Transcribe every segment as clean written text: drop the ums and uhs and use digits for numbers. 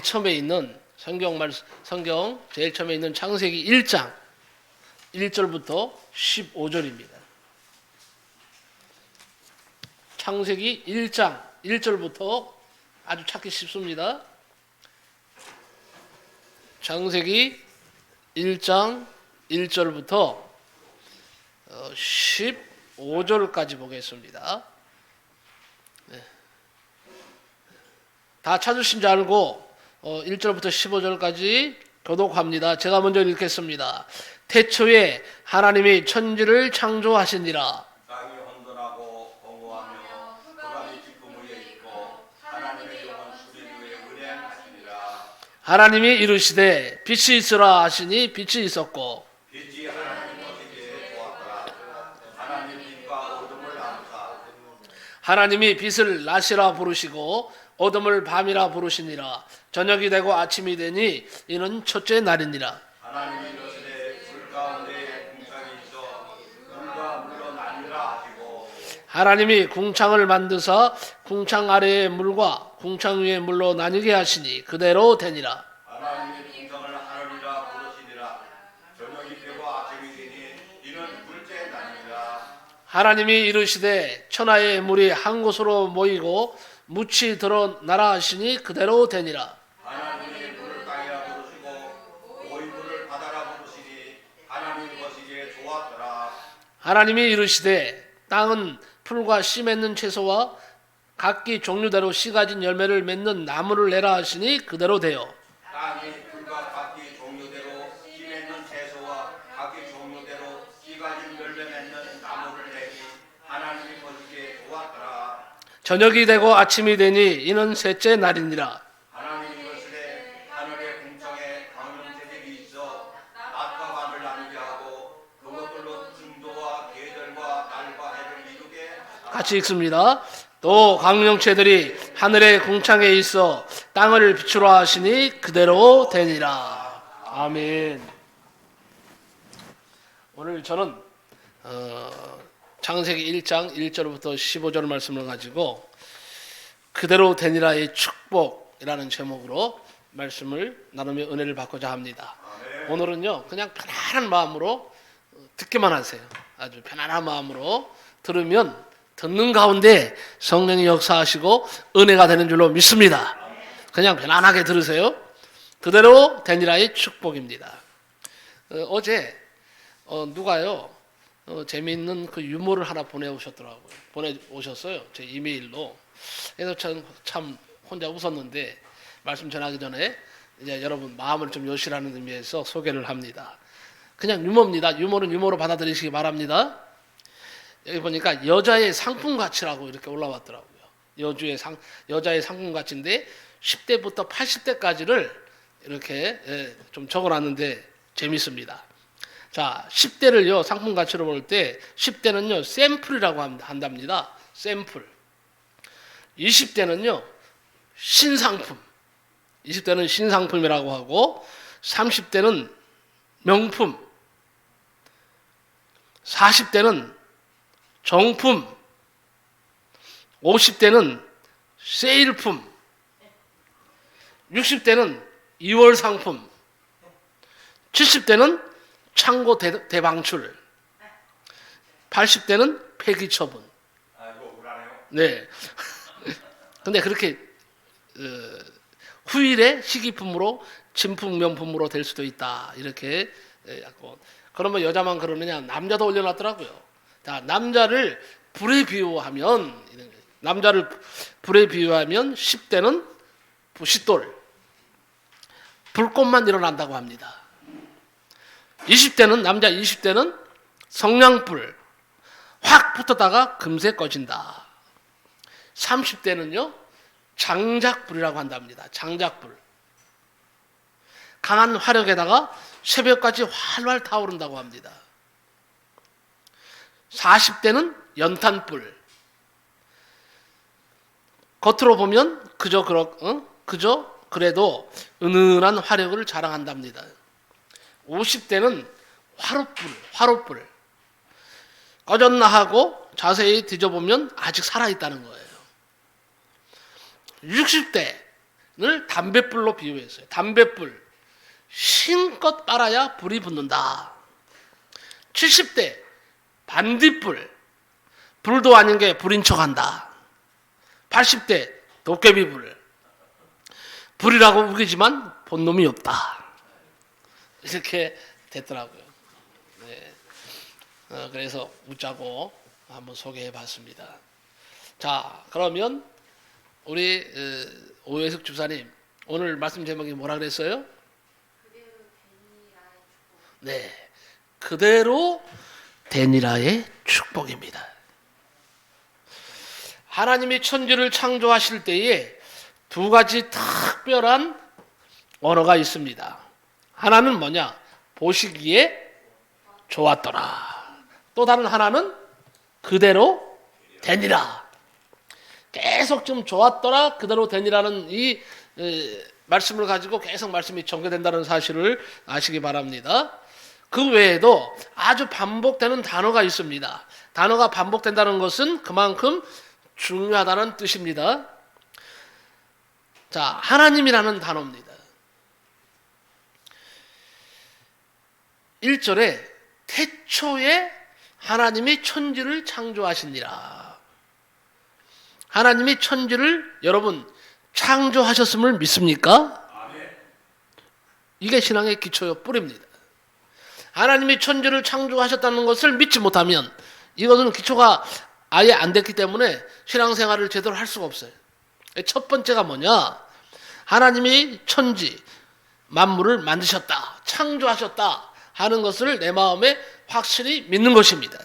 처음에 있는 성경 제일 처음에 있는 창세기 1장 1절부터 15절입니다. 창세기 1장 1절부터 아주 찾기 쉽습니다. 창세기 1장 1절부터 15절까지 보겠습니다. 다 찾으신 줄 알고 1절부터 15절까지 교독합니다. 제가 먼저 읽겠습니다. 태초에 하나님이 천지를 창조하시니라. 땅이 혼돈하고 공허하며 흑암이 깊음 위에 있고 하나님의 영은 수면 위에 운행하시니라. 하나님이 이르시되 빛이 있으라 하시니 빛이 있었고 빛이 하나님 보시기에 좋았더라. 하나님 빛과 어둠을 나누사 하나님이 빛을 낮이라 부르시고 어둠을 밤이라 부르시니라. 저녁이 되고 아침이 되니 이는 첫째 날이니라. 하나님이 이르시되 불 가운데에 궁창이 있어 물과 물로 나뉘라 하시고 하나님이 궁창을 만드사 궁창 아래의 물과 궁창 위의 물로 나뉘게 하시니 그대로 되니라. 하나님이 궁창을 하늘이라 부르시니라. 저녁이 되고 아침이 되니 이는 둘째 날이니라. 하나님이 이르시되 천하의 물이 한 곳으로 모이고 묻이 드러나라 하시니 그대로 되니라. 하나님이 물을 땅이라 부르시고 오이 물을 바다라 부르시니 하나님 보시기에 좋았더라. 하나님이 이르시되 땅은 풀과 씨 맺는 채소와 각기 종류대로 씨 가진 열매를 맺는 나무를 내라 하시니 그대로 되어 땅이 풀과 각기 종류대로 씨 맺는 채소와 각기 종류대로 씨 가진 열매 맺는 나무를 내니 하나님이 보시기에 좋았더라. 저녁이 되고 아침이 되니 이는 셋째 날이니라. 하나님이 이르시되 하늘의 궁창에 광명제색이 있어 낮과 밤을 나누게 하고 그것들로 중도와 계절과 달과 해를 이루게 하라. 같이 읽습니다. 또 광명체들이 하늘의 궁창에 있어 땅을 비추라 하시니 그대로 되니라. 아멘. 오늘 저는 창세기 1장 1절부터 15절 말씀을 가지고 그대로 되니라의 축복이라는 제목으로 말씀을 나누며 은혜를 받고자 합니다. 오늘은요 그냥 편안한 마음으로 듣기만 하세요. 아주 편안한 마음으로 들으면 듣는 가운데 성령이 역사하시고 은혜가 되는 줄로 믿습니다. 그냥 편안하게 들으세요. 그대로 되니라의 축복입니다. 어제 누가요 재미있는 그 유머를 하나 보내오셨어요. 제 이메일로. 그래서 참 혼자 웃었는데 말씀 전하기 전에 이제 여러분 마음을 좀 여시라는 의미에서 소개를 합니다. 그냥 유머입니다. 유머는 유머로 받아들이시기 바랍니다. 여기 보니까 여자의 상품 가치라고 이렇게 올라왔더라고요. 여자의 상품 가치인데 10대부터 80대까지를 이렇게 좀 적어놨는데 재밌습니다. 자, 10대를요 상품 가치로 볼 때 10대는요 샘플이라고 한답니다. 샘플. 20대는요 신상품. 20대는 신상품이라고 하고 30대는 명품. 40대는 정품, 50대는 세일품, 60대는 2월 상품, 70대는 창고 대방출, 80대는 폐기 처분. 아이고 불안해요. 네. 근데 그렇게 후일의 희귀품으로 진품 명품으로 될 수도 있다. 이렇게 그러면 여자만 그러느냐? 남자도 올려놨더라고요. 자, 남자를 불에 비유하면 10대는 부싯돌, 불꽃만 일어난다고 합니다. 20대는 성냥불, 확 붙었다가 금세 꺼진다. 30대는요 장작불이라고 한답니다. 장작불. 강한 화력에다가 새벽까지 활활 타오른다고 합니다. 40대는 연탄불. 겉으로 보면 그저 그래도 은은한 화력을 자랑한답니다. 50대는 화롯불. 꺼졌나 하고 자세히 뒤져보면 아직 살아있다는 거예요. 60대 담뱃불로 비유했어요. 담뱃불. 신껏 빨아야 불이 붙는다. 70대 반딧불. 불도 아닌 게 불인 척한다. 80대 도깨비불. 불이라고 우기지만 본 놈이 없다. 이렇게 됐더라고요. 네. 그래서 웃자고 한번 소개해 봤습니다. 자, 그러면 우리 오혜숙 주사님, 오늘 말씀 제목이 뭐라 그랬어요? 네, 그대로 되니라의 축복입니다. 하나님이 천지를 창조하실 때에 두 가지 특별한 언어가 있습니다. 하나는 뭐냐? 보시기에 좋았더라. 또 다른 하나는 그대로 되니라. 계속 좀 좋았더라, 그대로 되니라는 이 말씀을 가지고 계속 말씀이 전개된다는 사실을 아시기 바랍니다. 그 외에도 아주 반복되는 단어가 있습니다. 단어가 반복된다는 것은 그만큼 중요하다는 뜻입니다. 자, 하나님이라는 단어입니다. 1절에 태초에 하나님이 천지를 창조하시니라. 하나님이 천지를 여러분 창조하셨음을 믿습니까? 이게 신앙의 기초요, 뿌리입니다. 하나님이 천지를 창조하셨다는 것을 믿지 못하면 이것은 기초가 아예 안 됐기 때문에 신앙생활을 제대로 할 수가 없어요. 첫 번째가 뭐냐? 하나님이 천지 만물을 만드셨다, 창조하셨다 하는 것을 내 마음에 확실히 믿는 것입니다.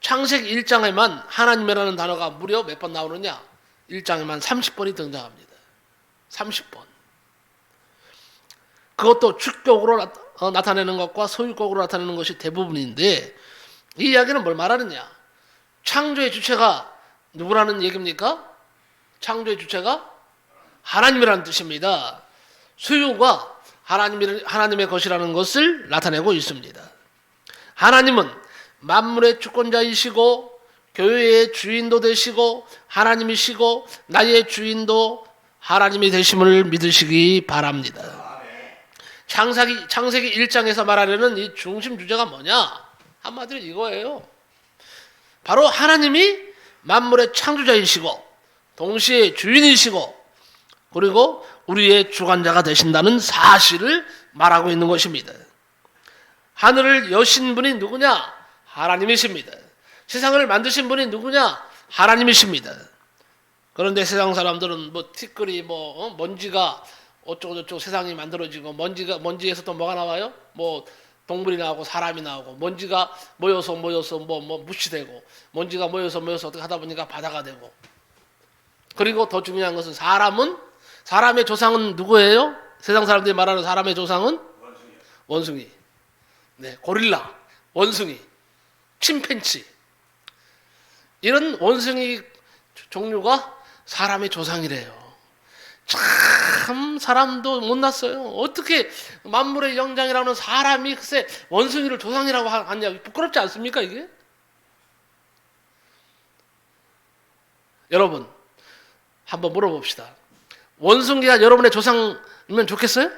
창세기 1장에만 하나님이라는 단어가 무려 몇 번 나오느냐? 1장에만 30번이 등장합니다. 30번. 그것도 주격으로 나타내는 것과 소유격으로 나타내는 것이 대부분인데, 이 이야기는 뭘 말하느냐? 창조의 주체가 누구라는 얘기입니까? 창조의 주체가 하나님이라는 뜻입니다. 소유가 하나님의 것이라는 것을 나타내고 있습니다. 하나님은 만물의 주권자이시고 교회의 주인도 되시고 하나님이시고 나의 주인도 하나님이 되심을 믿으시기 바랍니다. 창세기 1장에서 말하려는 이 중심 주제가 뭐냐? 한마디로 이거예요. 바로 하나님이 만물의 창조자이시고 동시에 주인이시고 그리고 우리의 주관자가 되신다는 사실을 말하고 있는 것입니다. 하늘을 여신 분이 누구냐? 하나님이십니다. 세상을 만드신 분이 누구냐? 하나님이십니다. 그런데 세상 사람들은 뭐 티끌이 먼지가 어쩌고저쩌고 세상이 만들어지고 먼지에서 또 뭐가 나와요? 뭐 동물이 나오고 사람이 나오고 먼지가 모여서 뭐 무시되고 먼지가 모여서 어떻게 하다 보니까 바다가 되고, 그리고 더 중요한 것은 사람의 조상은 누구예요? 세상 사람들이 말하는 사람의 조상은 원숭이. 네, 고릴라, 원숭이, 침팬치. 이런 원숭이 종류가 사람의 조상이래요. 참 사람도 못났어요. 어떻게 만물의 영장이라는 사람이 글쎄 원숭이를 조상이라고 하냐. 부끄럽지 않습니까 이게? 여러분 한번 물어봅시다. 원숭이가 여러분의 조상이면 좋겠어요?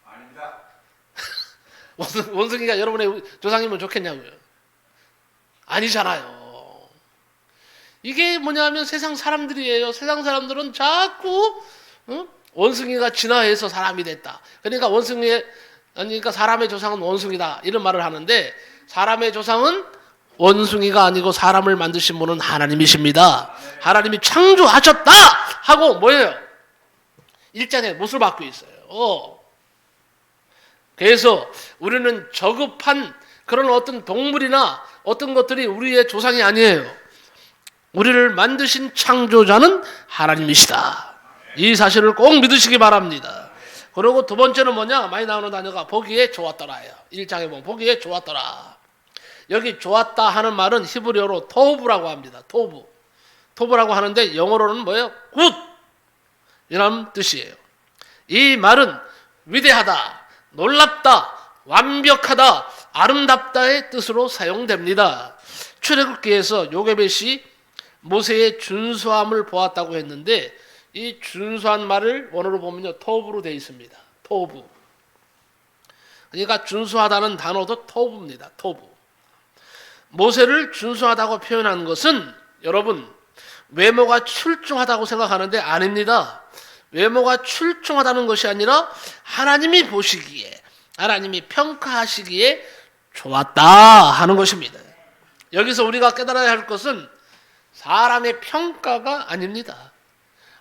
아닙니다. 원숭이가 여러분의 조상이면 좋겠냐고요? 아니잖아요. 이게 뭐냐면 세상 사람들이에요. 세상 사람들은 자꾸 원숭이가 진화해서 사람이 됐다. 그러니까 사람의 조상은 원숭이다 이런 말을 하는데, 사람의 조상은 원숭이가 아니고 사람을 만드신 분은 하나님이십니다. 하나님이 창조하셨다 하고 뭐예요? 1장에 못을 받고 있어요. 그래서 우리는 저급한 그런 어떤 동물이나 어떤 것들이 우리의 조상이 아니에요. 우리를 만드신 창조자는 하나님이시다. 이 사실을 꼭 믿으시기 바랍니다. 그리고 두 번째는 뭐냐? 많이 나오는 단어가 보기에 좋았더라예요. 1장에 보면 보기에 좋았더라. 여기 좋았다 하는 말은 히브리어로 토브라고 합니다. 토브라고 하는데 영어로는 뭐예요? 굿! 이런 뜻이에요. 이 말은 위대하다, 놀랍다, 완벽하다, 아름답다의 뜻으로 사용됩니다. 출애굽기에서 요게벳이 모세의 준수함을 보았다고 했는데 이 준수한 말을 원어로 보면요, 토브로 되어 있습니다. 토브. 그러니까 준수하다는 단어도 토브입니다. 토브. 모세를 준수하다고 표현한 것은 여러분 외모가 출중하다고 생각하는데 아닙니다. 외모가 출중하다는 것이 아니라 하나님이 보시기에, 하나님이 평가하시기에 좋았다 하는 것입니다. 여기서 우리가 깨달아야 할 것은 사람의 평가가 아닙니다.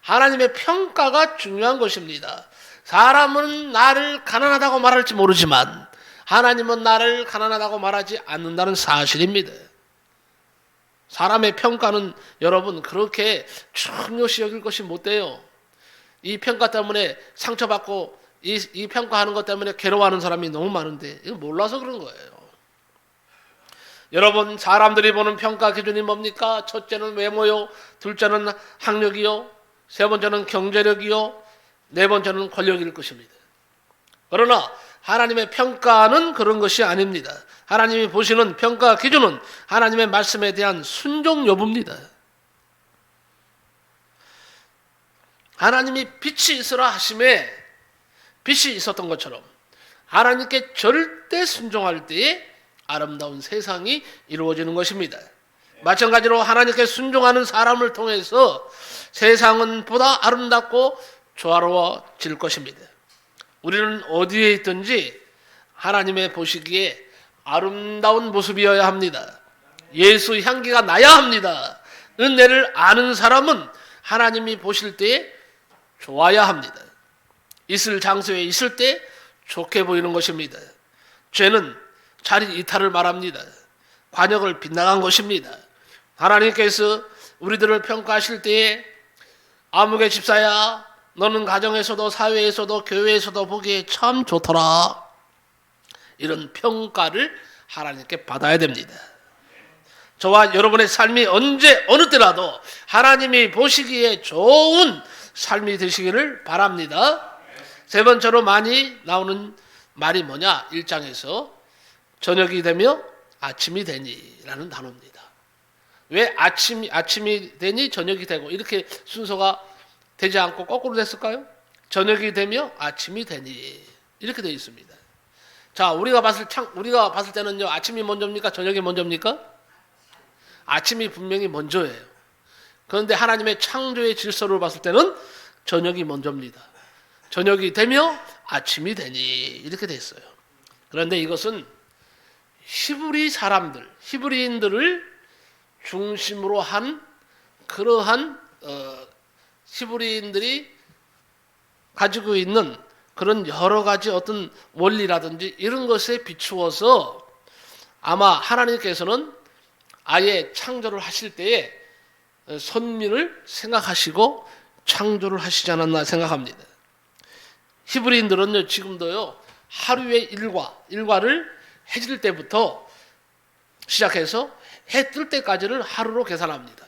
하나님의 평가가 중요한 것입니다. 사람은 나를 가난하다고 말할지 모르지만 하나님은 나를 가난하다고 말하지 않는다는 사실입니다. 사람의 평가는 여러분 그렇게 중요시 여길 것이 못 돼요. 이 평가 때문에 상처받고 이 평가하는 것 때문에 괴로워하는 사람이 너무 많은데 이거 몰라서 그런 거예요. 여러분 사람들이 보는 평가 기준이 뭡니까? 첫째는 외모요, 둘째는 학력이요, 세 번째는 경제력이요, 네 번째는 권력일 것입니다. 그러나 하나님의 평가는 그런 것이 아닙니다. 하나님이 보시는 평가 기준은 하나님의 말씀에 대한 순종 여부입니다. 하나님이 빛이 있으라 하심에 빛이 있었던 것처럼 하나님께 절대 순종할 때에 아름다운 세상이 이루어지는 것입니다. 마찬가지로 하나님께 순종하는 사람을 통해서 세상은 보다 아름답고 조화로워질 것입니다. 우리는 어디에 있든지 하나님의 보시기에 아름다운 모습이어야 합니다. 예수 향기가 나야 합니다. 은혜를 아는 사람은 하나님이 보실 때에 좋아야 합니다. 있을 장소에 있을 때 좋게 보이는 것입니다. 죄는 자리 이탈을 말합니다. 관역을 빗나간 것입니다. 하나님께서 우리들을 평가하실 때에 아무개 집사야 너는 가정에서도 사회에서도 교회에서도 보기에 참 좋더라. 이런 평가를 하나님께 받아야 됩니다. 저와 여러분의 삶이 언제 어느 때라도 하나님이 보시기에 좋은 삶이 되시기를 바랍니다. 세 번째로 많이 나오는 말이 뭐냐? 1장에서 저녁이 되며 아침이 되니라는 단어입니다. 왜 아침이 되니 저녁이 되고 이렇게 순서가 되지 않고 거꾸로 됐을까요? 저녁이 되며 아침이 되니 이렇게 되어 있습니다. 자, 우리가 봤을 때는요, 아침이 먼저입니까? 저녁이 먼저입니까? 아침이 분명히 먼저예요. 그런데 하나님의 창조의 질서를 봤을 때는 저녁이 먼저입니다. 저녁이 되며 아침이 되니 이렇게 됐어요. 그런데 이것은 히브리인들을 중심으로 한 그러한 히브리인들이 가지고 있는 그런 여러 가지 어떤 원리라든지 이런 것에 비추어서 아마 하나님께서는 아예 창조를 하실 때에 선민을 생각하시고 창조를 하시지 않았나 생각합니다. 히브리인들은요 지금도요 하루의 일과를 해질 때부터 시작해서 해 뜰 때까지를 하루로 계산합니다.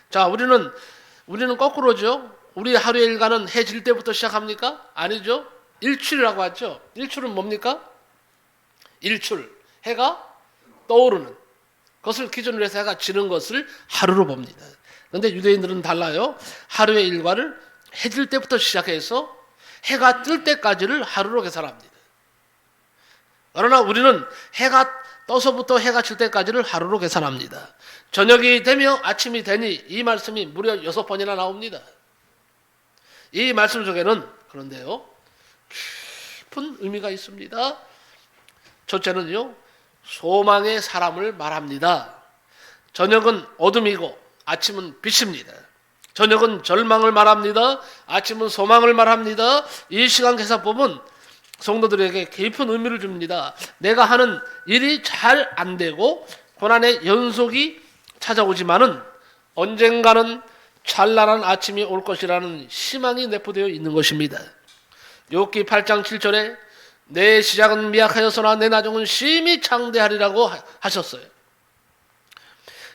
자, 우리는 거꾸로죠. 우리 하루의 일과는 해 질 때부터 시작합니까? 아니죠. 일출이라고 하죠. 일출은 뭡니까? 일출, 해가 떠오르는 것을 기준으로 해서 해가 지는 것을 하루로 봅니다. 그런데 유대인들은 달라요. 하루의 일과를 해 질 때부터 시작해서 해가 뜰 때까지를 하루로 계산합니다. 그러나 우리는 해가 떠서부터 해가 질 때까지를 하루로 계산합니다. 저녁이 되며 아침이 되니 이 말씀이 무려 6번이나 나옵니다. 이 말씀 속에는 그런데요 깊은 의미가 있습니다. 첫째는요 소망의 사람을 말합니다. 저녁은 어둠이고 아침은 빛입니다. 저녁은 절망을 말합니다. 아침은 소망을 말합니다. 이 시간 계산법은 성도들에게 깊은 의미를 줍니다. 내가 하는 일이 잘 안 되고 고난의 연속이 찾아오지만은 언젠가는 찬란한 아침이 올 것이라는 희망이 내포되어 있는 것입니다. 욥기 8장 7절에 내 시작은 미약하여서나 내 나중은 심히 창대하리라고 하셨어요.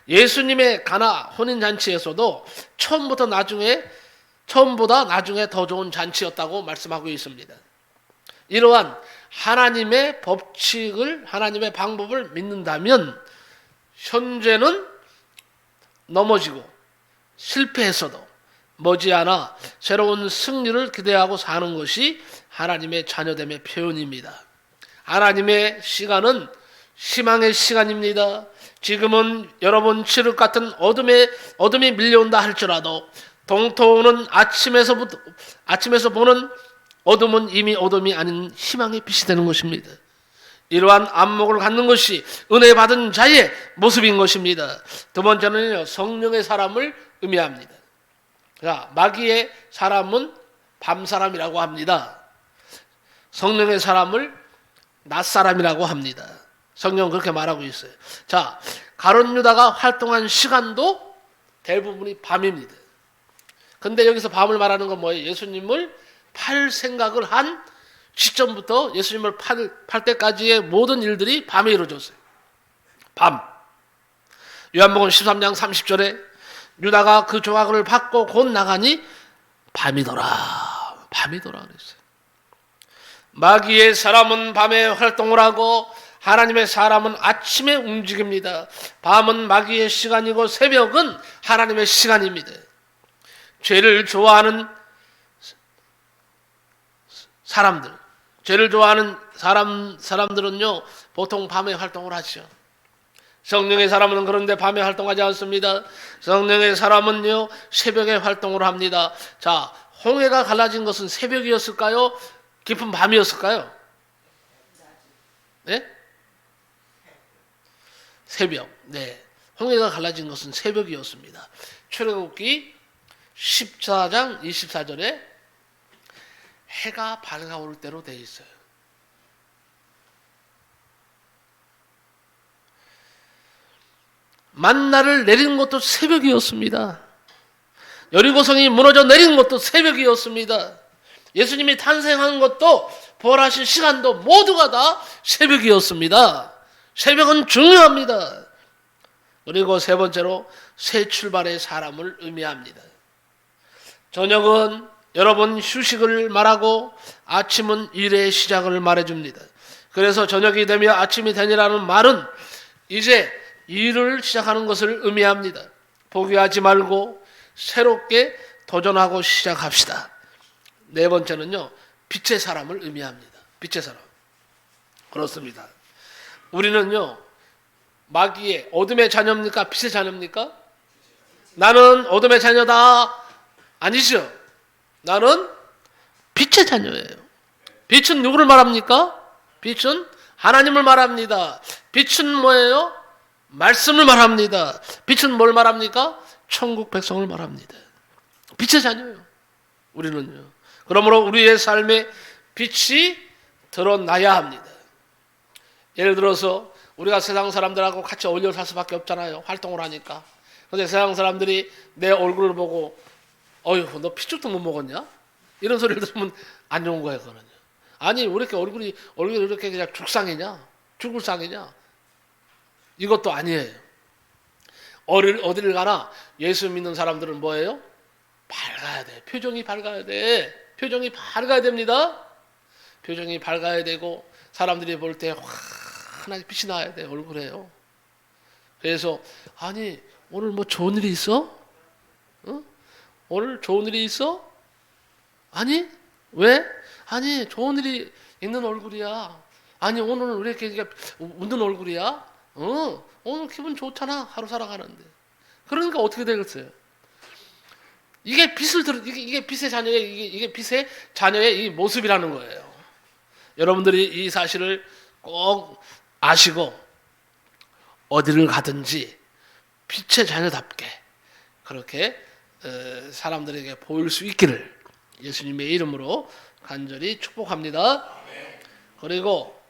예수님의 가나 혼인잔치에서도 처음보다 나중에 더 좋은 잔치였다고 말씀하고 있습니다. 이러한 하나님의 법칙을, 하나님의 방법을 믿는다면 현재는 넘어지고 실패해서도 머지않아 새로운 승리를 기대하고 사는 것이 하나님의 자녀됨의 표현입니다. 하나님의 시간은 희망의 시간입니다. 지금은 여러분 칠흑 같은 어둠이 밀려온다 할지라도 동토는 아침에서 보는 어둠은 이미 어둠이 아닌 희망의 빛이 되는 것입니다. 이러한 안목을 갖는 것이 은혜 받은 자의 모습인 것입니다. 두 번째는요, 성령의 사람을 의미합니다. 자, 마귀의 사람은 밤사람이라고 합니다. 성령의 사람을 낮사람이라고 합니다. 성경은 그렇게 말하고 있어요. 자, 가룟 유다가 활동한 시간도 대부분이 밤입니다. 근데 여기서 밤을 말하는 건 뭐예요? 예수님을 팔 생각을 한 시점부터 예수님을 팔 때까지의 모든 일들이 밤에 이루어졌어요. 밤. 요한복음 13장 30절에 유다가 그 조각을 받고 곧 나가니 밤이더라 그랬어요. 마귀의 사람은 밤에 활동을 하고 하나님의 사람은 아침에 움직입니다. 밤은 마귀의 시간이고 새벽은 하나님의 시간입니다. 죄를 좋아하는 사람들, 죄를 좋아하는 사람들은요, 보통 밤에 활동을 하죠. 성령의 사람은 그런데 밤에 활동하지 않습니다. 성령의 사람은요, 새벽에 활동을 합니다. 자, 홍해가 갈라진 것은 새벽이었을까요? 깊은 밤이었을까요? 네? 새벽. 네. 홍해가 갈라진 것은 새벽이었습니다. 출애굽기 14장 24절에 해가 밝아올 때로 되어 있어요. 만나를 내린 것도 새벽이었습니다. 여리고성이 무너져 내린 것도 새벽이었습니다. 예수님이 탄생한 것도 부활하신 시간도 모두가 다 새벽이었습니다. 새벽은 중요합니다. 그리고 세 번째로 새 출발의 사람을 의미합니다. 저녁은 여러분 휴식을 말하고 아침은 일의 시작을 말해줍니다. 그래서 저녁이 되며 아침이 되니라는 말은 이제 일을 시작하는 것을 의미합니다. 포기하지 말고 새롭게 도전하고 시작합시다. 네 번째는요, 빛의 사람을 의미합니다. 빛의 사람. 그렇습니다. 우리는요, 마귀의 어둠의 자녀입니까? 빛의 자녀입니까? 나는 어둠의 자녀다. 아니죠. 나는 빛의 자녀예요. 빛은 누구를 말합니까? 빛은 하나님을 말합니다. 빛은 뭐예요? 말씀을 말합니다. 빛은 뭘 말합니까? 천국 백성을 말합니다. 빛의 자녀예요. 우리는요. 그러므로 우리의 삶에 빛이 드러나야 합니다. 예를 들어서 우리가 세상 사람들하고 같이 어울려 살 수밖에 없잖아요. 활동을 하니까. 그런데 세상 사람들이 내 얼굴을 보고 어휴, 너 피죽도 못 먹었냐? 이런 소리를 들으면 안 좋은 거예요, 그거는요. 아니, 왜 이렇게 얼굴이 이렇게 그냥 죽상이냐? 죽을 상이냐? 이것도 아니에요. 어디를 가나 예수 믿는 사람들은 뭐예요? 밝아야 돼. 표정이 밝아야 돼. 표정이 밝아야 됩니다. 표정이 밝아야 되고 사람들이 볼 때 환하게 빛이 나야 돼, 얼굴에요. 그래서 아니, 오늘 뭐 좋은 일이 있어? 응? 오늘 좋은 일이 있어? 아니, 왜? 아니, 좋은 일이 있는 얼굴이야. 아니, 오늘 왜 이렇게 웃는 얼굴이야? 오늘 기분 좋잖아, 하루 살아가는데. 그러니까 어떻게 되겠어요? 이게 이게 빛의 자녀의 이게 빛의 자녀의 이 모습이라는 거예요. 여러분들이 이 사실을 꼭 아시고 어디를 가든지 빛의 자녀답게 그렇게 사람들에게 보일 수 있기를 예수님의 이름으로 간절히 축복합니다. 그리고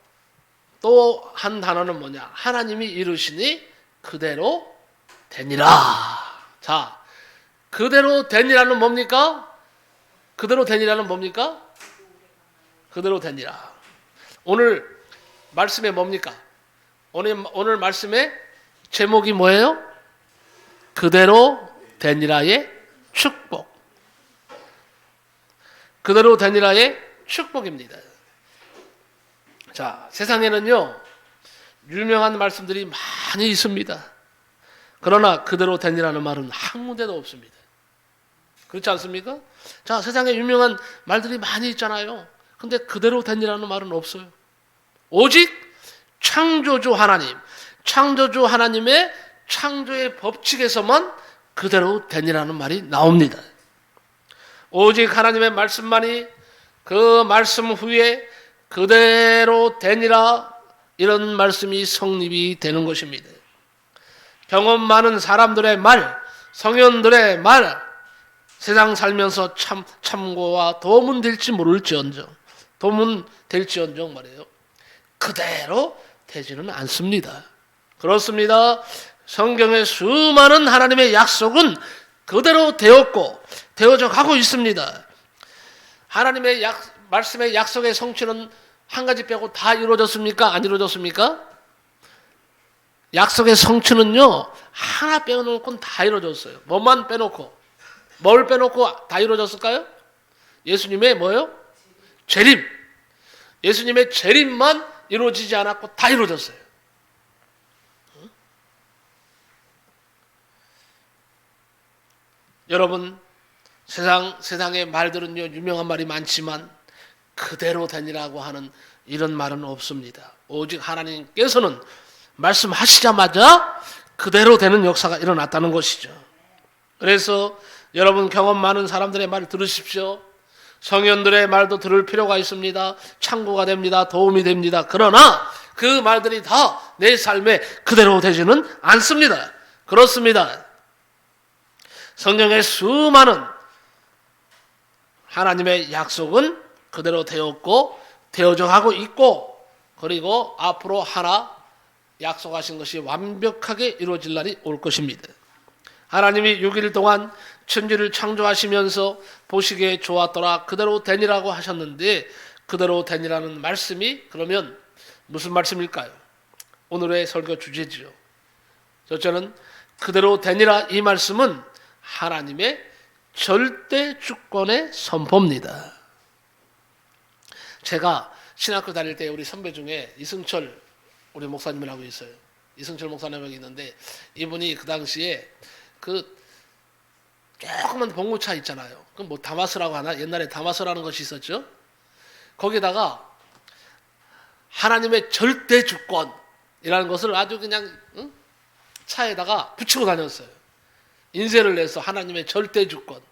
또 한 단어는 뭐냐? 하나님이 이루시니 그대로 되니라. 자, 그대로 되니라는 뭡니까? 그대로 되니라는 뭡니까? 그대로 되니라. 오늘 말씀에 뭡니까? 오늘 말씀의 제목이 뭐예요? 그대로 되니라의 축복. 그대로 되니라의 축복입니다. 자, 세상에는요, 유명한 말씀들이 많이 있습니다. 그러나 그대로 되니라는 말은 한 군데도 없습니다. 그렇지 않습니까? 자, 세상에 유명한 말들이 많이 있잖아요. 근데 그대로 되니라는 말은 없어요. 오직 창조주 하나님, 창조주 하나님의 창조의 법칙에서만 그대로 되니라는 말이 나옵니다. 오직 하나님의 말씀만이 그 말씀 후에 그대로 되니라, 이런 말씀이 성립이 되는 것입니다. 경험 많은 사람들의 말, 성현들의 말, 세상 살면서 참고와 도움은 될지 모를지언정, 도움은 될지언정 말이에요, 그대로 되지는 않습니다. 그렇습니다. 성경의 수많은 하나님의 약속은 그대로 되었고 되어져 가고 있습니다. 하나님의 말씀의 약속의 성취는 한 가지 빼고 다 이루어졌습니까? 안 이루어졌습니까? 약속의 성취는요, 하나 빼놓고는 다 이루어졌어요. 뭐만 빼놓고, 뭘 빼놓고 다 이루어졌을까요? 예수님의 뭐요? 재림. 예수님의 재림만 이루어지지 않았고 다 이루어졌어요. 여러분, 세상의 말들은요, 유명한 말이 많지만 그대로 되니라고 하는 이런 말은 없습니다. 오직 하나님께서는 말씀하시자마자 그대로 되는 역사가 일어났다는 것이죠. 그래서 여러분, 경험 많은 사람들의 말을 들으십시오. 성현들의 말도 들을 필요가 있습니다. 참고가 됩니다. 도움이 됩니다. 그러나 그 말들이 다 내 삶에 그대로 되지는 않습니다. 그렇습니다. 성경의 수많은 하나님의 약속은 그대로 되었고 되어져 가고 있고, 그리고 앞으로 하나 약속하신 것이 완벽하게 이루어질 날이 올 것입니다. 하나님이 6일 동안 천지를 창조하시면서 보시기에 좋았더라, 그대로 되니라고 하셨는데, 그대로 되니라는 말씀이 그러면 무슨 말씀일까요? 오늘의 설교 주제지요. 저는 그대로 되니라, 이 말씀은 하나님의 절대 주권의 선포입니다. 제가 신학교 다닐 때 우리 선배 중에 이승철 우리 목사님이라고 있어요. 이승철 목사님이 있는데, 이분이 그 당시에 그 조그만 봉고차 있잖아요. 그 뭐 다마스라고 하나? 옛날에 다마스라는 것이 있었죠. 거기다가 하나님의 절대 주권이라는 것을 아주 그냥 차에다가 붙이고 다녔어요. 인쇄를 내서 하나님의 절대 주권.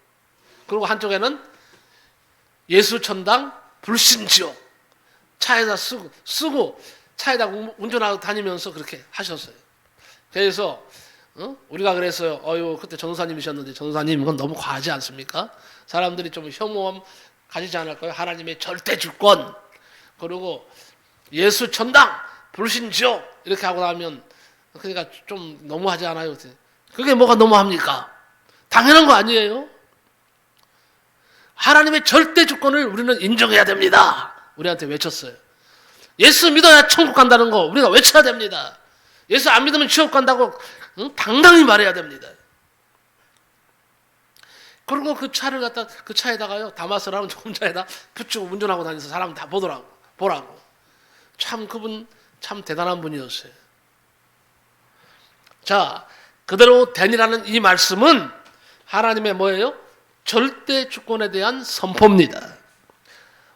그리고 한쪽에는 예수 천당 불신 지옥. 차에다 쓰고 차에다 운전하고 다니면서 그렇게 하셨어요. 그래서 우리가 그랬어요. 그때 전도사님이셨는데, 전도사님 이건 너무 과하지 않습니까? 사람들이 좀 혐오함 가지지 않을까요? 하나님의 절대 주권, 그리고 예수 천당 불신 지옥 이렇게 하고 나면, 그러니까 좀 너무하지 않아요? 그게 뭐가 너무합니까? 당연한 거 아니에요? 하나님의 절대 주권을 우리는 인정해야 됩니다. 우리한테 외쳤어요. 예수 믿어야 천국 간다는 거 우리가 외쳐야 됩니다. 예수 안 믿으면 지옥 간다고 당당히 말해야 됩니다. 그리고 그 차를 갖다 그 차에다가요, 다마스라는 좋은 차에다 붙이고 운전하고 다니면서 사람 다 보라고. 참 그분 참 대단한 분이었어요. 자, 그대로 되니라는 이 말씀은 하나님의 뭐예요? 절대 주권에 대한 선포입니다.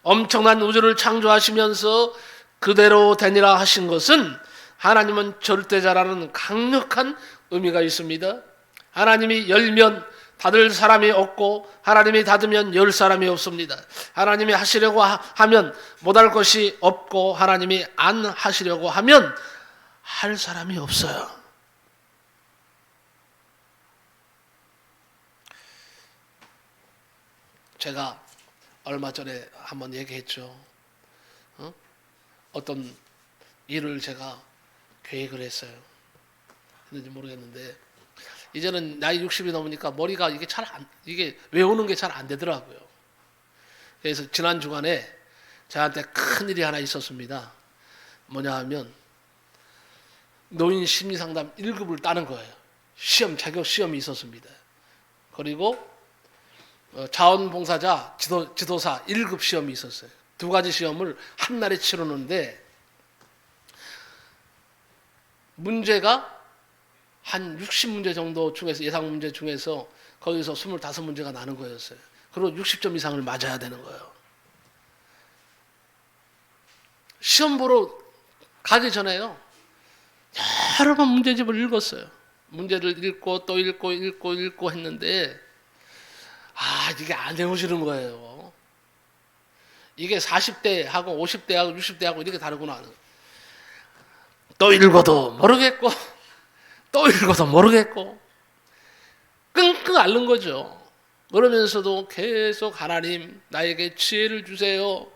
엄청난 우주를 창조하시면서 그대로 되니라 하신 것은 하나님은 절대자라는 강력한 의미가 있습니다. 하나님이 열면 닫을 사람이 없고, 하나님이 닫으면 열 사람이 없습니다. 하나님이 하시려고 하면 못할 것이 없고, 하나님이 안 하시려고 하면 할 사람이 없어요. 제가 얼마 전에 한번 얘기했죠. 어떤 일을 제가 계획을 했어요. 했는지 모르겠는데, 이제는 나이 60이 넘으니까 머리가 이게 외우는 게 잘 안 되더라고요. 그래서 지난 주간에 저한테 큰 일이 하나 있었습니다. 뭐냐 하면 노인 심리 상담 1급을 따는 거예요. 자격 시험이 있었습니다. 그리고 자원봉사자 지도사 1급 시험이 있었어요. 두 가지 시험을 한 날에 치르는데, 문제가 한 60문제 정도 중에서, 예상 문제 중에서 거기서 25문제가 나는 거였어요. 그리고 60점 이상을 맞아야 되는 거예요. 시험 보러 가기 전에요. 여러 번 문제집을 읽었어요. 문제를 읽고 또 읽고 했는데 이게 안 외워지는 거예요. 이게 40대하고 50대하고 60대하고 이렇게 다르구나. 또 읽어도 모르겠고 또 읽어도 모르겠고 끙끙 앓는 거죠. 그러면서도 계속 하나님 나에게 지혜를 주세요.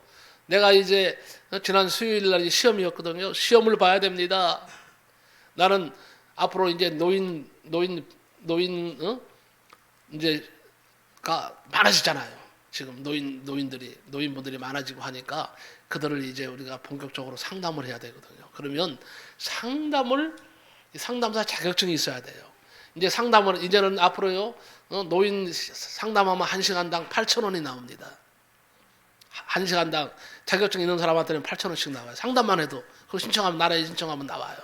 내가 이제 지난 수요일 날이 시험이었거든요. 시험을 봐야 됩니다. 나는 앞으로 이제 이제가 많아지잖아요. 지금 노인분들이 많아지고 하니까 그들을 이제 우리가 본격적으로 상담을 해야 되거든요. 그러면 상담사 자격증이 있어야 돼요. 이제는 앞으로요, 노인 상담하면 1시간당 8,000원이 나옵니다. 1시간당 자격증 있는 사람한테는 8,000원씩 나와요. 상담만 해도. 그거 신청하면, 나라에 신청하면 나와요.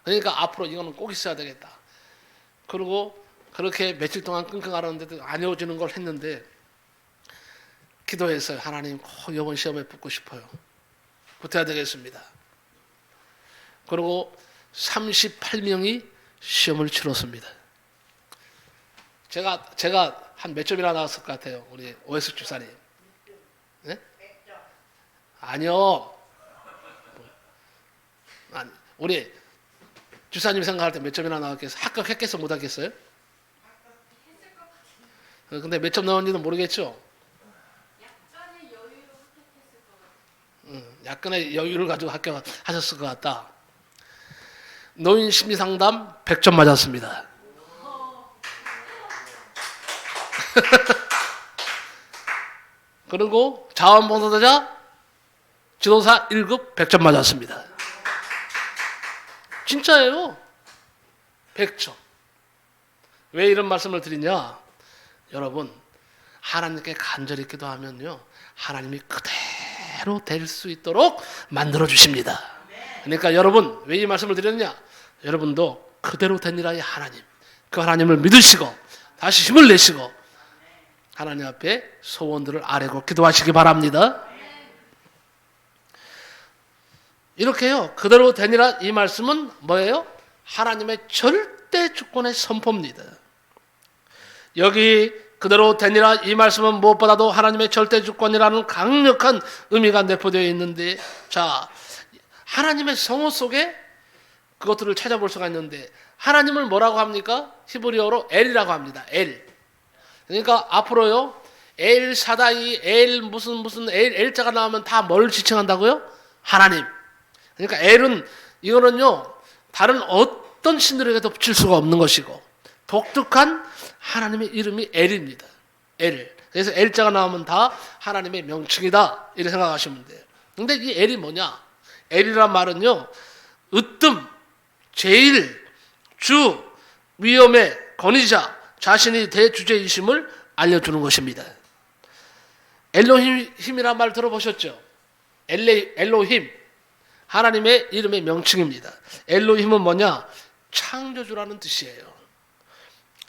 그러니까 앞으로 이거는 꼭 있어야 되겠다. 그리고 그렇게 며칠 동안 끙끙 앓았는데도 안 외워지는 걸 했는데, 기도했어요. 하나님, 꼭 이번 시험에 붙고 싶어요. 붙어야 되겠습니다. 그리고 38명이 시험을 치렀습니다. 제가 한 몇 점이나 나왔을 것 같아요. 우리 오해숙 집사님. 네? 아니요. 아니, 우리 집사님 생각할 때 몇 점이나 나왔겠어요? 합격했겠어? 못하겠어요? 근데 몇 점 나왔는지는 모르겠죠? 약간의 여유를 가지고 합격하셨을 것 같다. 노인 심리상담 100점 맞았습니다. 그리고 자원봉사자 지도사 1급 100점 맞았습니다. 진짜예요. 100점. 왜 이런 말씀을 드리냐? 여러분, 하나님께 간절히 기도하면요, 하나님이 그대로 될 수 있도록 만들어 주십니다. 그러니까 여러분, 왜 이 말씀을 드렸냐? 여러분도 그대로 되니라의 하나님, 그 하나님을 믿으시고 다시 힘을 내시고 하나님 앞에 소원들을 아뢰고 기도하시기 바랍니다. 이렇게요, 그대로 되니라 이 말씀은 뭐예요? 하나님의 절대 주권의 선포입니다. 여기 그대로 되니라 이 말씀은 무엇보다도 하나님의 절대 주권이라는 강력한 의미가 내포되어 있는데, 자, 하나님의 성호 속에 그것들을 찾아볼 수가 있는데, 하나님을 뭐라고 합니까? 히브리어로 엘이라고 합니다. 엘. 그러니까 앞으로요, 엘 사다이, 엘 무슨 엘자가 나오면 다 뭘 지칭한다고요? 하나님. 그러니까 엘은, 이거는요, 다른 어떤 신들에게도 붙일 수가 없는 것이고 독특한 하나님의 이름이 엘입니다. 엘. 그래서 엘자가 나오면 다 하나님의 명칭이다, 이렇게 생각하시면 돼요. 근데 이 엘이 뭐냐? 엘이란 말은요, 으뜸, 제일, 주, 위엄의 권위자, 자신이 대주제이심을 알려주는 것입니다. 엘로힘이란 말 들어보셨죠? 엘로힘, 하나님의 이름의 명칭입니다. 엘로힘은 뭐냐? 창조주라는 뜻이에요.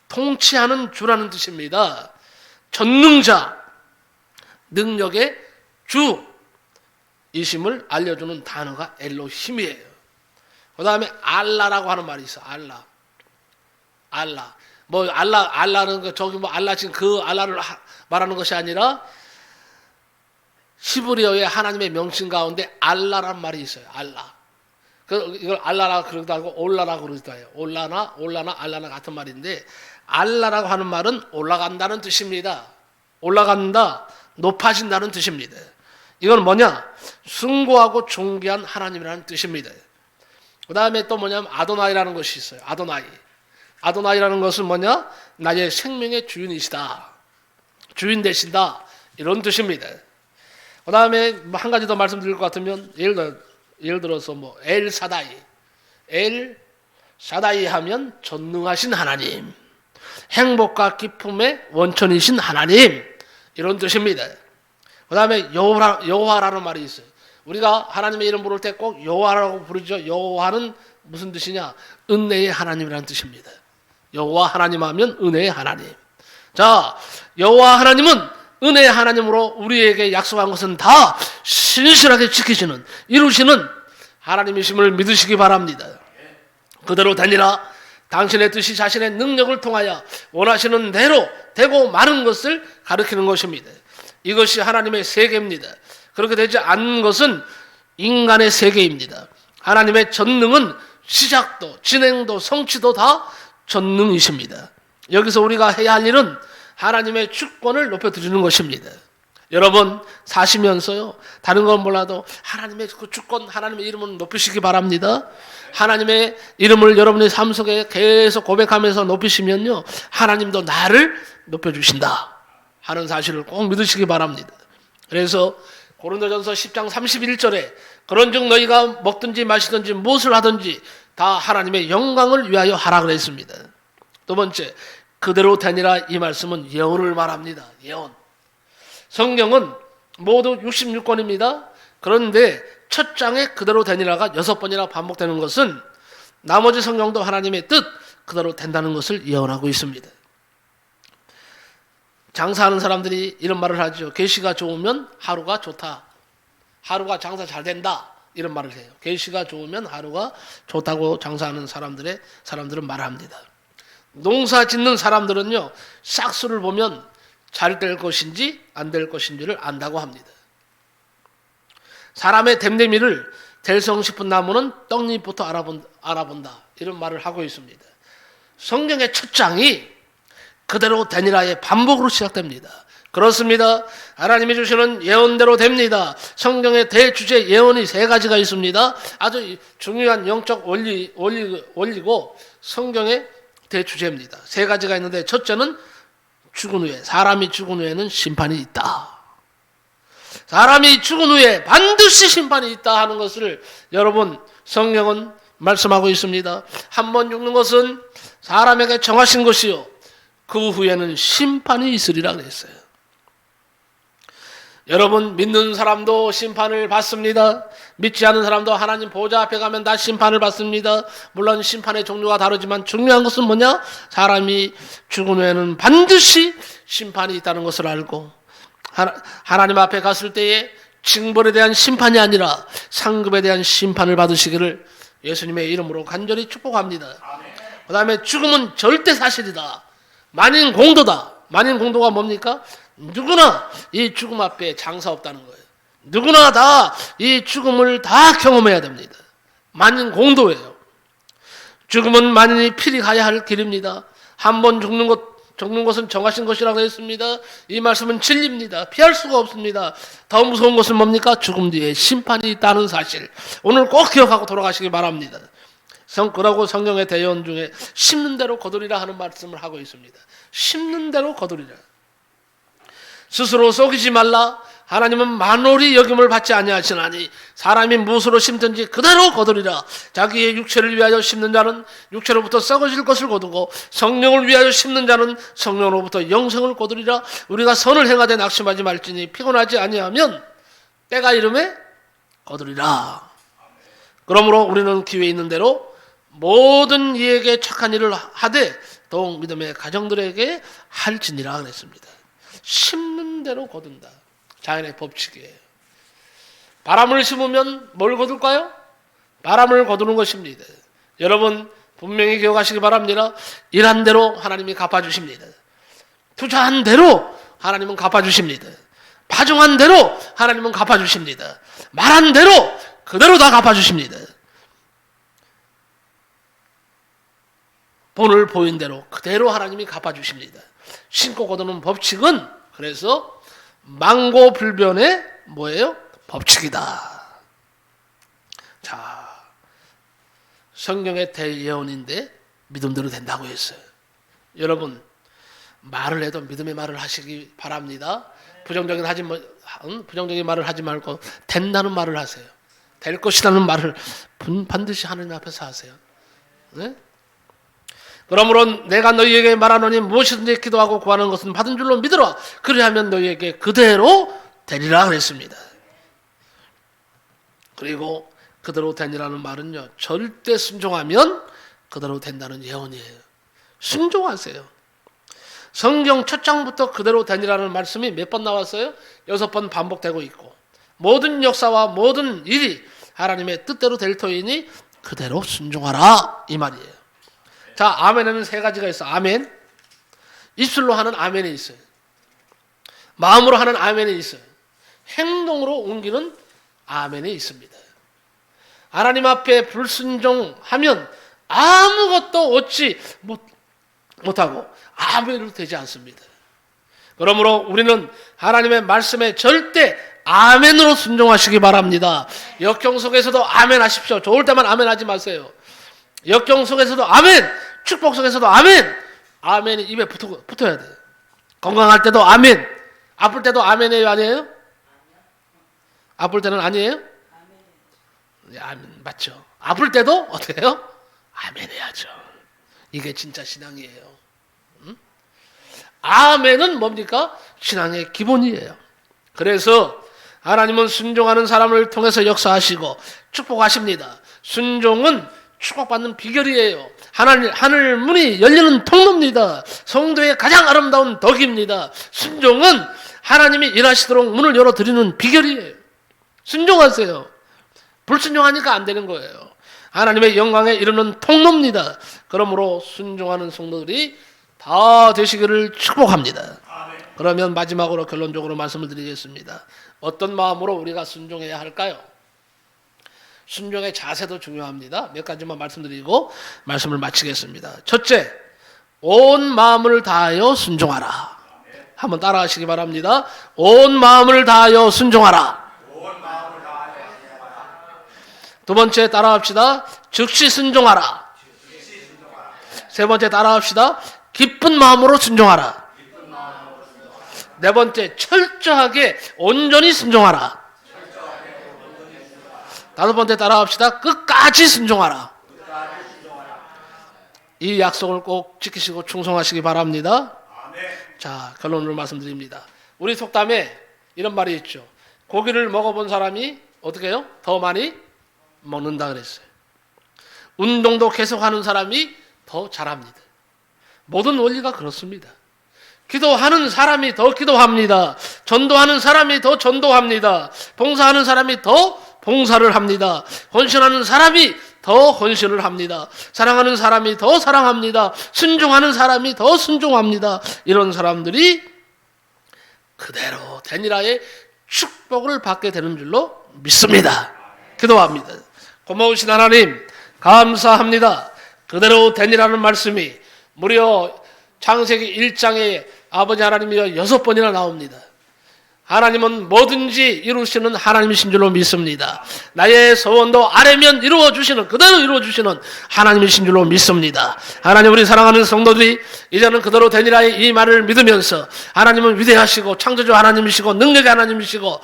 통치하는 주라는 뜻입니다. 전능자, 능력의 주이심을 알려주는 단어가 엘로힘이에요. 그 다음에 알라라고 하는 말이 있어. 알라. 뭐 알라는 거, 저기 뭐 알라, 지금 그 알라를 말하는 것이 아니라 히브리어의 하나님의 명칭 가운데 알라란 말이 있어요. 알라. 이걸 알라라고 그러기도 하고 올라라고 그러기도 해요. 올라나 알라나 같은 말인데, 알라라고 하는 말은 올라간다는 뜻입니다. 올라간다, 높아진다는 뜻입니다. 이건 뭐냐? 숭고하고 존귀한 하나님이라는 뜻입니다. 그 다음에 또 뭐냐면 아도나이라는 것이 있어요. 아도나이라는 것은 뭐냐? 나의 생명의 주인이시다, 주인 되신다, 이런 뜻입니다. 그 다음에 한 가지 더 말씀드릴 것 같으면, 예를 들어서 뭐 엘 사다이 하면 전능하신 하나님, 행복과 기쁨의 원천이신 하나님, 이런 뜻입니다. 그 다음에 여호와라는 말이 있어요. 우리가 하나님의 이름 부를 때 꼭 여호와라고 부르죠. 여호와는 무슨 뜻이냐? 은혜의 하나님이라는 뜻입니다. 여호와 하나님 하면 은혜의 하나님. 자, 여호와 하나님은 은혜의 하나님으로 우리에게 약속한 것은 다 신실하게 지키시는, 이루시는 하나님이심을 믿으시기 바랍니다. 그대로 되니라. 당신의 뜻이 자신의 능력을 통하여 원하시는 대로 되고 마는 것을 가리키는 것입니다. 이것이 하나님의 세계입니다. 그렇게 되지 않는 것은 인간의 세계입니다. 하나님의 전능은 시작도, 진행도, 성취도 다 전능이십니다. 여기서 우리가 해야 할 일은 하나님의 주권을 높여드리는 것입니다. 여러분 사시면서요, 다른 건 몰라도 하나님의 그 주권, 하나님의 이름을 높이시기 바랍니다. 하나님의 이름을 여러분의 삶 속에 계속 고백하면서 높이시면요, 하나님도 나를 높여주신다 하는 사실을 꼭 믿으시기 바랍니다. 그래서 고린도전서 10장 31절에 그런즉 너희가 먹든지 마시든지 무엇을 하든지 다 하나님의 영광을 위하여 하라 그랬습니다. 두 번째, 그대로 되니라. 이 말씀은 예언을 말합니다. 예언. 성경은 모두 66권입니다. 그런데 첫 장에 그대로 되니라가 6번이나 반복되는 것은 나머지 성경도 하나님의 뜻 그대로 된다는 것을 예언하고 있습니다. 장사하는 사람들이 이런 말을 하죠. 계시가 좋으면 하루가 좋다. 하루가 장사 잘 된다. 이런 말을 해요. 계시가 좋으면 하루가 좋다고 장사하는 사람들은 말합니다. 농사 짓는 사람들은요, 싹수를 보면 잘 될 것인지 안 될 것인지를 안다고 합니다. 사람의 됨됨이를 될성 싶은 나무는 떡잎부터 알아본다. 이런 말을 하고 있습니다. 성경의 첫 장이 그대로 되니라의 반복으로 시작됩니다. 그렇습니다. 하나님이 주시는 예언대로 됩니다. 성경의 대주제 예언이 3가지가 있습니다. 아주 중요한 영적 원리고 성경의 대주제입니다. 3가지가 있는데, 첫째는 죽은 후에, 사람이 죽은 후에는 심판이 있다. 사람이 죽은 후에 반드시 심판이 있다 하는 것을 여러분 성경은 말씀하고 있습니다. 한 번 죽는 것은 사람에게 정하신 것이요, 그 후에는 심판이 있으리라 그랬어요. 여러분 믿는 사람도 심판을 받습니다. 믿지 않는 사람도 하나님 보좌 앞에 가면 다 심판을 받습니다. 물론 심판의 종류가 다르지만 중요한 것은 뭐냐? 사람이 죽은 후에는 반드시 심판이 있다는 것을 알고, 하나님 앞에 갔을 때에 징벌에 대한 심판이 아니라 상급에 대한 심판을 받으시기를 예수님의 이름으로 간절히 축복합니다. 그 다음에 죽음은 절대 사실이다. 만인 공도다. 만인 공도가 뭡니까? 누구나 이 죽음 앞에 장사 없다는 거예요. 누구나 다 이 죽음을 다 경험해야 됩니다. 만인 공도예요. 죽음은 만인이 필히 가야 할 길입니다. 한 번 죽는 것은 정하신 것이라고 했습니다. 이 말씀은 진리입니다. 피할 수가 없습니다. 더 무서운 것은 뭡니까? 죽음 뒤에 심판이 있다는 사실. 오늘 꼭 기억하고 돌아가시기 바랍니다. 그러고 성경의 대언 중에 심는 대로 거두리라 하는 말씀을 하고 있습니다. 심는 대로 거두리라. 스스로 속이지 말라. 하나님은 만홀히 여김을 받지 아니하시나니 사람이 무엇으로 심든지 그대로 거두리라. 자기의 육체를 위하여 심는 자는 육체로부터 썩어질 것을 거두고 성령을 위하여 심는 자는 성령으로부터 영생을 거두리라. 우리가 선을 행하되 낙심하지 말지니 피곤하지 아니하면 때가 이름에 거두리라. 그러므로 우리는 기회 있는 대로 모든 이에게 착한 일을 하되 더욱 믿음의 가정들에게 할지니라 그랬습니다. 심는 대로 거둔다. 자연의 법칙이에요. 바람을 심으면 뭘 거둘까요? 바람을 거두는 것입니다. 여러분 분명히 기억하시기 바랍니다. 일한 대로 하나님이 갚아주십니다. 투자한 대로 하나님은 갚아주십니다. 파종한 대로 하나님은 갚아주십니다. 말한 대로 그대로 다 갚아주십니다. 본을 보인 대로 그대로 하나님이 갚아주십니다. 신고 거두는 법칙은 그래서 망고불변의 뭐예요? 법칙이다. 자, 성경의 대예언인데 믿음대로 된다고 했어요. 여러분 말을 해도 믿음의 말을 하시기 바랍니다. 부정적인 말을 하지 말고 된다는 말을 하세요. 될 것이라는 말을 반드시 하나님 앞에서 하세요. 네? 그러므로 내가 너희에게 말하노니 무엇이든지 기도하고 구하는 것은 받은 줄로 믿으라. 그리하면 너희에게 그대로 되리라 그랬습니다. 그리고 그대로 되니라는 말은요, 절대 순종하면 그대로 된다는 예언이에요. 순종하세요. 성경 첫 장부터 그대로 되니라는 말씀이 몇 번 나왔어요? 6번 반복되고 있고, 모든 역사와 모든 일이 하나님의 뜻대로 될 터이니 그대로 순종하라, 이 말이에요. 자, 아멘에는 3가지가 있어. 아멘. 입술로 하는 아멘이 있어요. 마음으로 하는 아멘이 있어요. 행동으로 옮기는 아멘이 있습니다. 하나님 앞에 불순종하면 아무것도 얻지 못하고 아멘으로 되지 않습니다. 그러므로 우리는 하나님의 말씀에 절대 아멘으로 순종하시기 바랍니다. 역경 속에서도 아멘 하십시오. 좋을 때만 아멘 하지 마세요. 역경 속에서도 아멘, 축복 속에서도 아멘. 아멘이 입에 붙어야 돼요. 건강할 때도 아멘, 아플 때도 아멘이에요, 아니에요? 아플 때는 아니에요? 네, 아멘 맞죠. 아플 때도 어떻게 해요? 아멘 해야죠. 이게 진짜 신앙이에요. 아멘은 뭡니까? 신앙의 기본이에요. 그래서 하나님은 순종하는 사람을 통해서 역사하시고 축복하십니다. 순종은 축복받는 비결이에요. 하늘 문이 열리는 통로입니다. 성도의 가장 아름다운 덕입니다. 순종은 하나님이 일하시도록 문을 열어드리는 비결이에요. 순종하세요. 불순종하니까 안 되는 거예요. 하나님의 영광에 이르는 통로입니다. 그러므로 순종하는 성도들이 다 되시기를 축복합니다. 그러면 마지막으로 결론적으로 말씀을 드리겠습니다. 어떤 마음으로 우리가 순종해야 할까요? 순종의 자세도 중요합니다. 몇 가지만 말씀드리고 말씀을 마치겠습니다. 첫째, 온 마음을 다하여 순종하라. 한번 따라하시기 바랍니다. 온 마음을 다하여 순종하라. 두 번째 따라합시다. 즉시 순종하라. 세 번째 따라합시다. 기쁜 마음으로 순종하라. 네 번째, 철저하게 온전히 순종하라. 다섯 번째 따라합시다. 끝까지 순종하라. 이 약속을 꼭 지키시고 충성하시기 바랍니다. 자, 결론을 말씀드립니다. 우리 속담에 이런 말이 있죠. 고기를 먹어본 사람이 어떻게 해요? 더 많이 먹는다 그랬어요. 운동도 계속하는 사람이 더 잘합니다. 모든 원리가 그렇습니다. 기도하는 사람이 더 기도합니다. 전도하는 사람이 더 전도합니다. 봉사하는 사람이 더 봉사를 합니다. 헌신하는 사람이 더 헌신을 합니다. 사랑하는 사람이 더 사랑합니다. 순종하는 사람이 더 순종합니다. 이런 사람들이 그대로 되니라의 축복을 받게 되는 줄로 믿습니다. 기도합니다. 고마우신 하나님 감사합니다. 그대로 되니라는 말씀이 무려 창세기 1장에 아버지 하나님이 6번이나 나옵니다. 하나님은 뭐든지 이루시는 하나님이신 줄로 믿습니다. 나의 소원도 아래면 이루어주시는, 그대로 이루어주시는 하나님이신 줄로 믿습니다. 하나님, 우리 사랑하는 성도들이 이제는 그대로 되니라의 이 말을 믿으면서 하나님은 위대하시고 창조주 하나님이시고 능력의 하나님이시고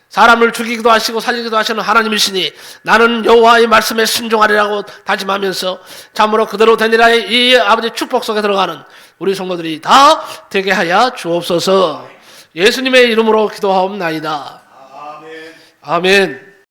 사람을 죽이기도 하시고 살리기도 하시는 하나님이시니 나는 여호와의 말씀에 순종하리라고 다짐하면서 참으로 그대로 되니라의 이 아버지 축복 속에 들어가는 우리 성도들이 다 되게 하여 주옵소서. 예수님의 이름으로 기도하옵나이다. 아멘.